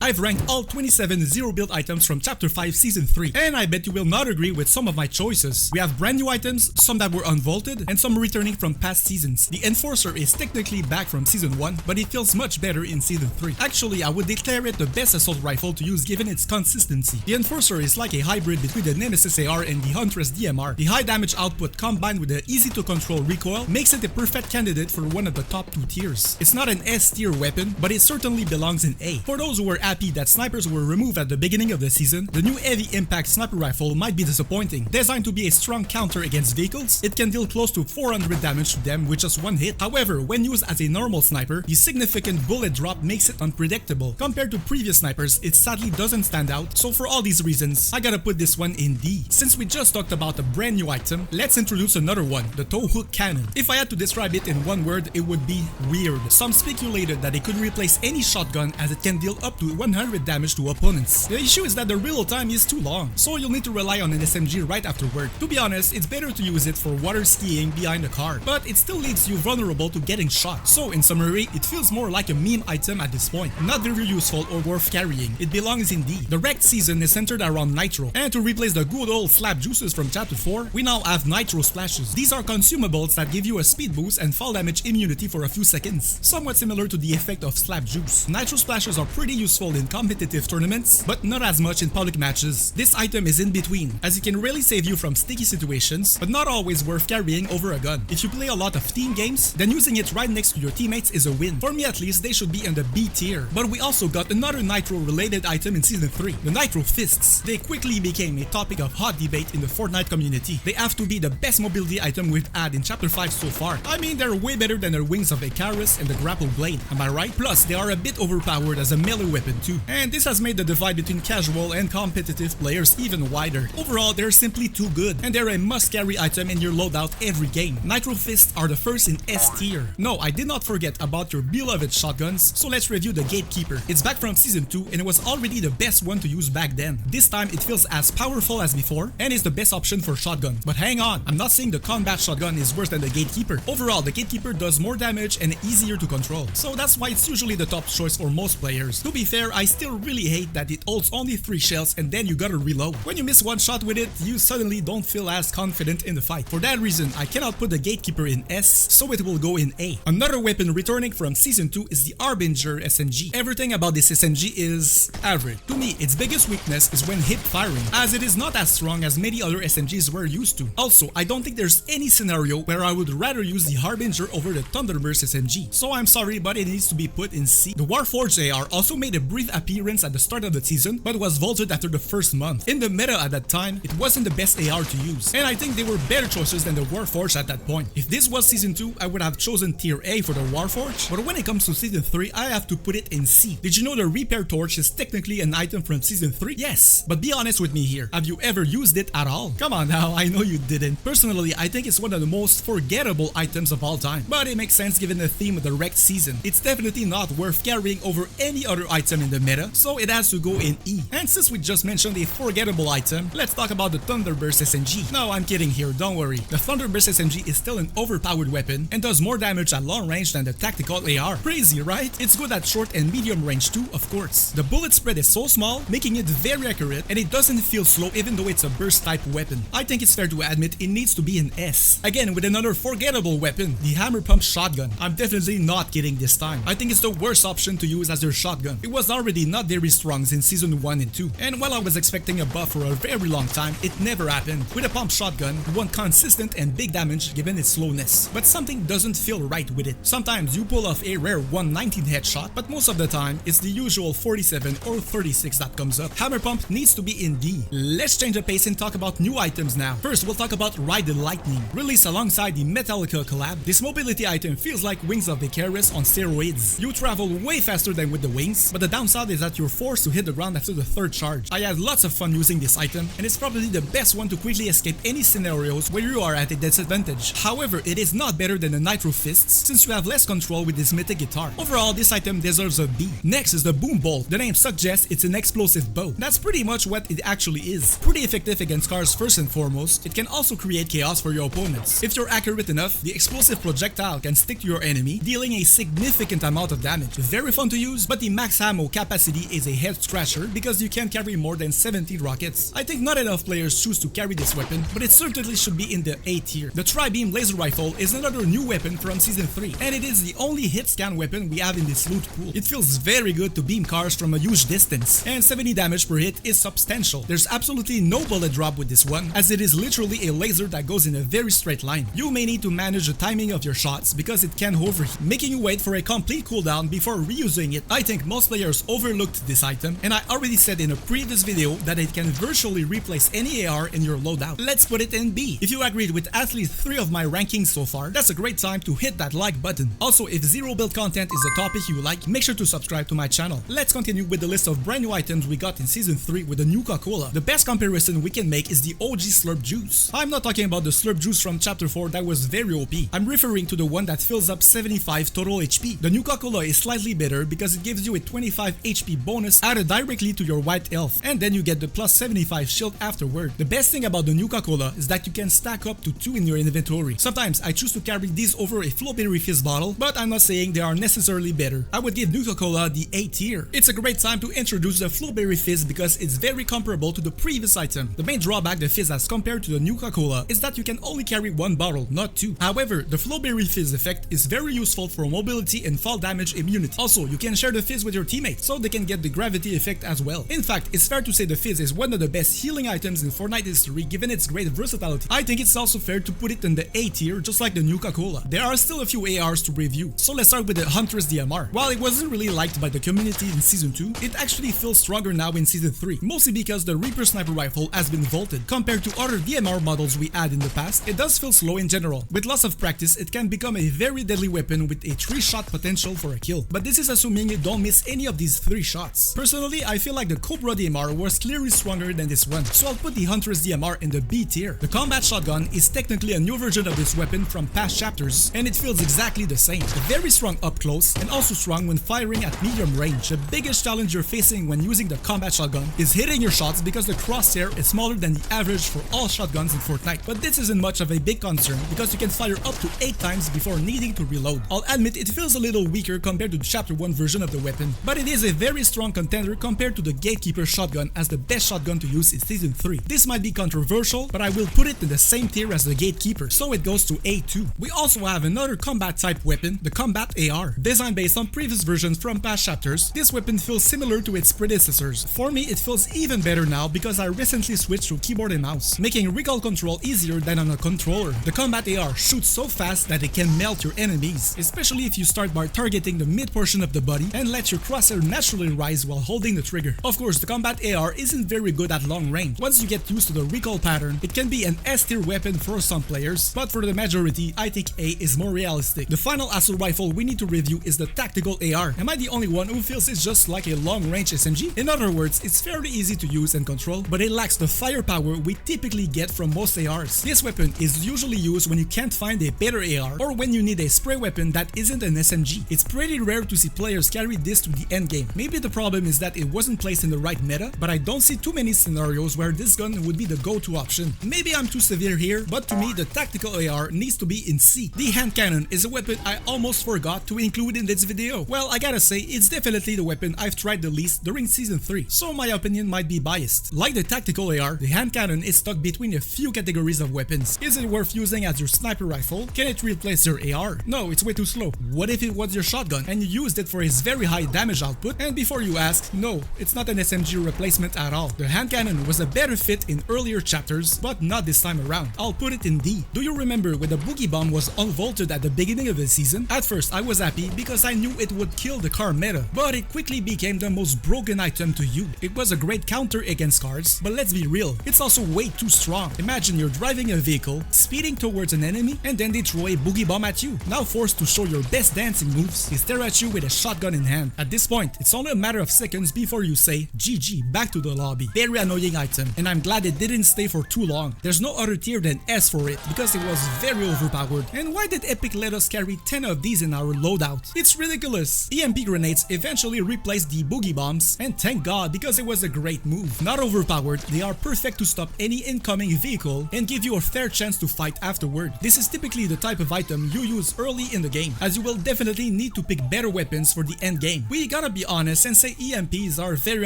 I've ranked all 27 zero build items from Chapter 5 Season 3, and I bet you will not agree with some of my choices. We have brand new items, some that were unvaulted, and some returning from past seasons. The Enforcer is technically back from Season 1, but it feels much better in Season 3. Actually, I would declare it the best assault rifle to use given its consistency. The Enforcer is like a hybrid between the Nemesis AR and the Huntress DMR. The high damage output combined with the easy to control recoil makes it a perfect candidate for one of the top 2 tiers. It's not an S tier weapon, but it certainly belongs in A. For those who were happy that snipers were removed at the beginning of the season, the new heavy impact sniper rifle might be disappointing. Designed to be a strong counter against vehicles, it can deal close to 400 damage to them with just one hit. However, when used as a normal sniper, the significant bullet drop makes it unpredictable. Compared to previous snipers, it sadly doesn't stand out, so for all these reasons, I gotta put this one in D. Since we just talked about a brand new item, let's introduce another one, the tow hook cannon. If I had to describe it in one word, it would be weird. Some speculated that it could replace any shotgun as it can deal up to 100 damage to opponents. The issue is that the reload time is too long, so you'll need to rely on an SMG right afterward. To be honest, it's better to use it for water skiing behind a car, but it still leaves you vulnerable to getting shot. So in summary, it feels more like a meme item at this point, not very useful or worth carrying. It belongs in D. The wrecked season is centered around Nitro, and to replace the good old slap juices from Chapter 4, we now have Nitro Splashes. These are consumables that give you a speed boost and fall damage immunity for a few seconds, somewhat similar to the effect of slap juice. Nitro Splashes are pretty useful in competitive tournaments, but not as much in public matches. This item is in between, as it can really save you from sticky situations, but not always worth carrying over a gun. If you play a lot of team games, then using it right next to your teammates is a win. For me at least, they should be in the B tier. But we also got another Nitro related item in Season 3, the Nitro Fists. They quickly became a topic of hot debate in the Fortnite community. They have to be the best mobility item we've had in Chapter 5 so far. I mean, they're way better than the wings of Icarus and the grapple blade, am I right? Plus, they are a bit overpowered as a melee weapon too, and this has made the divide between casual and competitive players even wider. Overall, they're simply too good, and they're a must-carry item in your loadout every game. Nitro Fists are the first in S tier. No, I did not forget about your beloved shotguns, so let's review the Gatekeeper. It's back from Season 2, and it was already the best one to use back then. This time, it feels as powerful as before, and is the best option for shotgun. But hang on, I'm not saying the combat shotgun is worse than the Gatekeeper. Overall, the Gatekeeper does more damage and easier to control, so that's why it's usually the top choice for most players. To be fair, I still really hate that it holds only 3 shells and then you gotta reload. When you miss one shot with it, you suddenly don't feel as confident in the fight. For that reason, I cannot put the Gatekeeper in S, so it will go in A. Another weapon returning from Season 2 is the Harbinger SMG. Everything about this SMG is average. To me, its biggest weakness is when hip firing, as it is not as strong as many other SMGs we're used to. Also, I don't think there's any scenario where I would rather use the Harbinger over the Thunderburst SMG, so I'm sorry, but it needs to be put in C. The Warforged AR also made a brief appearance at the start of the season, but was vaulted after the first month. In the meta at that time, it wasn't the best AR to use, and I think they were better choices than the Warforged at that point. If this was Season 2, I would have chosen Tier A for the Warforged, but when it comes to Season 3, I have to put it in C. Did you know the Repair Torch is technically an item from Season 3? Yes, but be honest with me here. Have you ever used it at all? Come on now, I know you didn't. Personally, I think it's one of the most forgettable items of all time, but it makes sense given the theme of the wrecked season. It's definitely not worth carrying over any other item in the meta, so it has to go in E. And since we just mentioned a forgettable item, let's talk about the Thunderburst SMG. No, I'm kidding here, don't worry. The Thunderburst SMG is still an overpowered weapon and does more damage at long range than the tactical AR. Crazy, right? It's good at short and medium range too, of course. The bullet spread is so small, making it very accurate, and it doesn't feel slow even though it's a burst type weapon. I think it's fair to admit it needs to be an S. Again, with another forgettable weapon, the Hammer Pump Shotgun. I'm definitely not kidding this time. I think it's the worst option to use as your shotgun. It was already not very strong in Season 1 and 2, and while I was expecting a buff for a very long time, it never happened. With a pump shotgun, you want consistent and big damage given its slowness, but something doesn't feel right with it. Sometimes you pull off a rare 119 headshot, but most of the time, it's the usual 47 or 36 that comes up. Hammer Pump needs to be in D. Let's change the pace and talk about new items now. First, we'll talk about Ride the Lightning. Released alongside the Metallica collab, this mobility item feels like Wings of Icarus on steroids. You travel way faster than with the wings, but the downside is that you're forced to hit the ground after the third charge. I had lots of fun using this item, and it's probably the best one to quickly escape any scenarios where you are at a disadvantage. However, it is not better than the Nitro Fists, since you have less control with this mythic guitar. Overall, this item deserves a B. Next is the Boom Bolt. The name suggests it's an explosive bow. That's pretty much what it actually is. Pretty effective against cars first and foremost. It can also create chaos for your opponents. If you're accurate enough, the explosive projectile can stick to your enemy, dealing a significant amount of damage. Very fun to use, but the max ammo capacity is a head scratcher because you can carry more than 70 rockets. I think not enough players choose to carry this weapon, but it certainly should be in the A tier. The Tri-Beam Laser Rifle is another new weapon from Season 3, and it is the only hit scan weapon we have in this loot pool. It feels very good to beam cars from a huge distance, and 70 damage per hit is substantial. There's absolutely no bullet drop with this one, as it is literally a laser that goes in a very straight line. You may need to manage the timing of your shots because it can overheat, making you wait for a complete cooldown before reusing it. I think most players overlooked this item, and I already said in a previous video that it can virtually replace any AR in your loadout. Let's put it in B. If you agreed with at least 3 of my rankings so far, that's a great time to hit that like button. Also, if zero build content is a topic you like, make sure to subscribe to my channel. Let's continue with the list of brand new items we got in Season 3 with the new Coca-Cola. The best comparison we can make is the OG Slurp Juice. I'm not talking about the Slurp Juice from Chapter 4 that was very OP. I'm referring to the one that fills up 75 total HP. The new Coca-Cola is slightly better because it gives you a 25 HP bonus added directly to your white health, and then you get the plus 75 shield afterward. The best thing about the new Coca-Cola is that you can stack up to 2 in your inventory. Sometimes I choose to carry these over a Flowberry Fizz bottle, but I'm not saying they are necessarily better. I would give new Coca-Cola the A tier. It's a great time to introduce the Flowberry Fizz because it's very comparable to the previous item. The main drawback the Fizz has compared to the new Coca-Cola is that you can only carry 1 bottle, not 2. However, the Flowberry Fizz effect is very useful for mobility and fall damage immunity. Also, you can share the Fizz with your teammates so they can get the gravity effect as well. In fact, it's fair to say the Fizz is one of the best healing items in Fortnite history given its great versatility. I think it's also fair to put it in the A tier just like the new Coca-Cola. There are still a few ARs to review, so let's start with the Huntress DMR. While it wasn't really liked by the community in Season 2, it actually feels stronger now in Season 3, mostly because the Reaper Sniper Rifle has been vaulted. Compared to other DMR models we had in the past, it does feel slow in general. With lots of practice, it can become a very deadly weapon with a 3-shot potential for a kill. But this is assuming you don't miss any of these 3 shots. Personally, I feel like the Cobra DMR was clearly stronger than this one, so I'll put the Huntress DMR in the B tier. The Combat Shotgun is technically a new version of this weapon from past chapters, and it feels exactly the same. Very strong up close, and also strong when firing at medium range. The biggest challenge you're facing when using the Combat Shotgun is hitting your shots because the crosshair is smaller than the average for all shotguns in Fortnite. But this isn't much of a big concern because you can fire up to 8 times before needing to reload. I'll admit it feels a little weaker compared to the Chapter 1 version of the weapon, but it is a very strong contender compared to the Gatekeeper shotgun as the best shotgun to use in Season 3. This might be controversial, but I will put it in the same tier as the Gatekeeper, so it goes to A2. We also have another combat type weapon, the Combat AR. Designed based on previous versions from past chapters, this weapon feels similar to its predecessors. For me, it feels even better now because I recently switched to keyboard and mouse, making recoil control easier than on a controller. The Combat AR shoots so fast that it can melt your enemies, especially if you start by targeting the mid portion of the body and let your crosshair naturally rise while holding the trigger. Of course, the Combat AR isn't very good at long range. Once you get used to the recoil pattern, it can be an S tier weapon for some players, but for the majority, I think A is more realistic. The final assault rifle we need to review is the Tactical AR. Am I the only one who feels it's just like a long range SMG? In other words, it's fairly easy to use and control, but it lacks the firepower we typically get from most ARs. This weapon is usually used when you can't find a better AR or when you need a spray weapon that isn't an SMG. It's pretty rare to see players carry this to the end game. Maybe the problem is that it wasn't placed in the right meta, but I don't see too many scenarios where this gun would be the go-to option. Maybe I'm too severe here, but to me the Tactical AR needs to be in C. The hand cannon is a weapon I almost forgot to include in this video. Well, I gotta say, it's definitely the weapon I've tried the least during Season 3, so my opinion might be biased. Like the Tactical AR, the hand cannon is stuck between a few categories of weapons. Is it worth using as your sniper rifle? Can it replace your AR? No, it's way too slow. What if it was your shotgun and you used it for its very high damage output? And before you ask, no, it's not an SMG replacement at all. The hand cannon was a better fit in earlier chapters, but not this time around. I'll put it in D. Do you remember when the Boogie Bomb was unvaulted at the beginning of the season? At first, I was happy because I knew it would kill the car meta, but it quickly became the most broken item to use. It was a great counter against cars, but let's be real, it's also way too strong. Imagine you're driving a vehicle, speeding towards an enemy, and then they throw a Boogie Bomb at you. Now forced to show your best dancing moves, they stare at you with a shotgun in hand. At this point, it's only a matter of seconds before you say, GG, back to the lobby. Very annoying item, and I'm glad it didn't stay for too long. There's no other tier than S for it, because it was very overpowered. And why did Epic let us carry 10 of these in our loadout? It's ridiculous. EMP grenades eventually replaced the Boogie Bombs, and thank God, because it was a great move. Not overpowered, they are perfect to stop any incoming vehicle and give you a fair chance to fight afterward. This is typically the type of item you use early in the game, as you will definitely need to pick better weapons for the end game. We gotta be be honest and say EMPs are very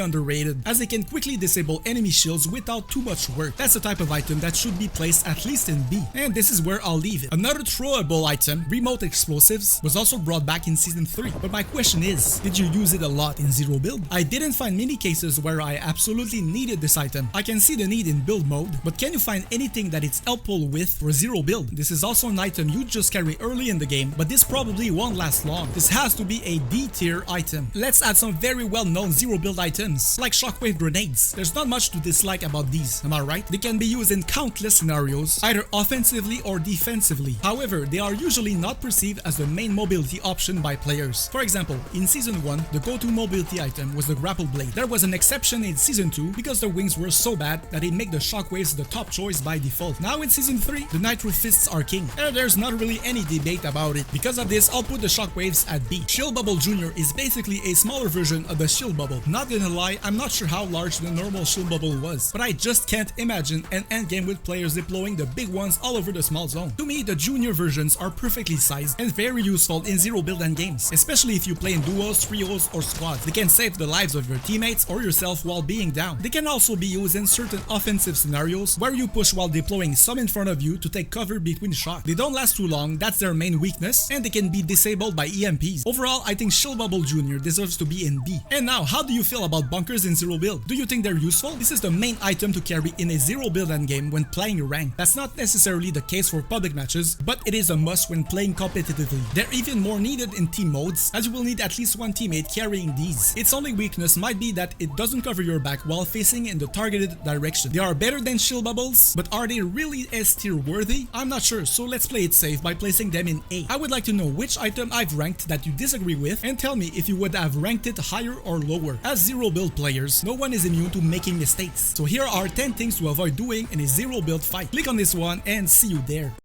underrated, as they can quickly disable enemy shields without too much work. That's the type of item that should be placed at least in B, and this is where I'll leave it. Another throwable item, remote explosives, was also brought back in Season 3, but my question is, did you use it a lot in Zero Build? I didn't find many cases where I absolutely needed this item. I can see the need in build mode, but can you find anything that it's helpful with for Zero Build? This is also an item you just carry early in the game, but this probably won't last long. This has to be a D tier item. Let's add some very well known Zero Build items, like shockwave grenades. There's not much to dislike about these, am I right? They can be used in countless scenarios, either offensively or defensively. However, they are usually not perceived as the main mobility option by players. For example, in Season 1, the go-to mobility item was the grapple blade. There was an exception in Season 2 because the wings were so bad that they make the shockwaves the top choice by default. Now in Season 3, the nitro fists are king, and there's not really any debate about it. Because of this, I'll put the shockwaves at B. Shield Bubble Jr. is basically a smaller version of the Shield Bubble. Not gonna lie, I'm not sure how large the normal Shield Bubble was, but I just can't imagine an endgame with players deploying the big ones all over the small zone. To me, the junior versions are perfectly sized and very useful in Zero Build endgames, especially if you play in duos, trios, or squads. They can save the lives of your teammates or yourself while being down. They can also be used in certain offensive scenarios where you push while deploying some in front of you to take cover between shots. They don't last too long, that's their main weakness, and they can be disabled by EMPs. Overall, I think Shield Bubble Jr. deserves to be in B. And now, how do you feel about bunkers in Zero Build? Do you think they're useful? This is the main item to carry in a Zero Build endgame when playing rank. That's not necessarily the case for public matches, but it is a must when playing competitively. They're even more needed in team modes, as you will need at least one teammate carrying these. Its only weakness might be that it doesn't cover your back while facing in the targeted direction. They are better than shield bubbles, but are they really S tier worthy? I'm not sure, so let's play it safe by placing them in A. I would like to know which item I've ranked that you disagree with, and tell me if you would have ranked it higher or lower. As Zero Build players, no one is immune to making mistakes. So here are 10 things to avoid doing in a Zero Build fight. Click on this one and see you there.